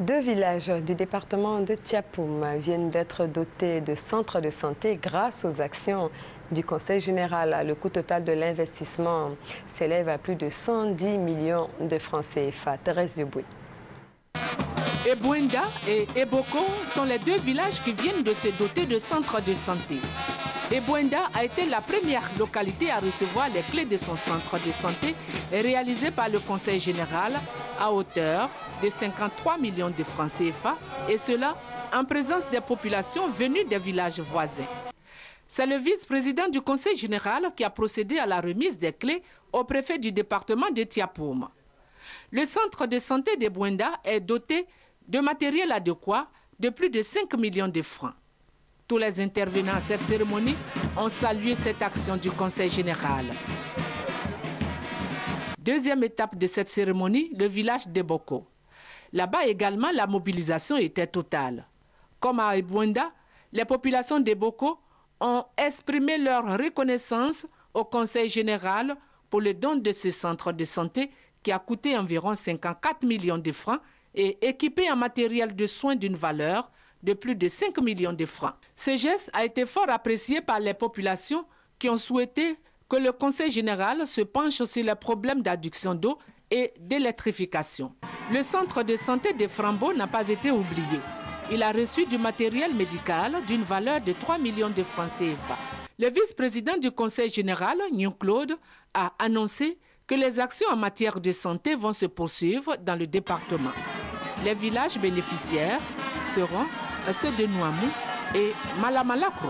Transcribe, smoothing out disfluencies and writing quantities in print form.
Deux villages du département de Tiapoum viennent d'être dotés de centres de santé grâce aux actions du Conseil général. Le coût total de l'investissement s'élève à plus de 110 millions de francs CFA. Thérèse Dubuis. Ebouenda et Eboko sont les deux villages qui viennent de se doter de centres de santé. Ebouenda a été la première localité à recevoir les clés de son centre de santé réalisé par le Conseil général à hauteur de 53 millions de francs CFA, et cela en présence des populations venues des villages voisins. C'est le vice-président du Conseil général qui a procédé à la remise des clés au préfet du département de Tiapoum. Le centre de santé d'Ebouenda est doté de matériel adéquat de plus de 5 millions de francs. Tous les intervenants à cette cérémonie ont salué cette action du Conseil général. Deuxième étape de cette cérémonie, le village d'Eboko. Là-bas également, la mobilisation était totale. Comme à Ebouenda, les populations d'Eboko ont exprimé leur reconnaissance au Conseil général pour le don de ce centre de santé qui a coûté environ 54 millions de francs et équipé en matériel de soins d'une valeur de plus de 5 millions de francs. Ce geste a été fort apprécié par les populations qui ont souhaité que le Conseil général se penche sur les problèmes d'adduction d'eau et d'électrification. Le centre de santé de Frambo n'a pas été oublié. Il a reçu du matériel médical d'une valeur de 3 millions de francs CFA. Le vice-président du Conseil général, Nyon Claude, a annoncé que les actions en matière de santé vont se poursuivre dans le département. Les villages bénéficiaires seront ceux de Nouamou et Malamalakro.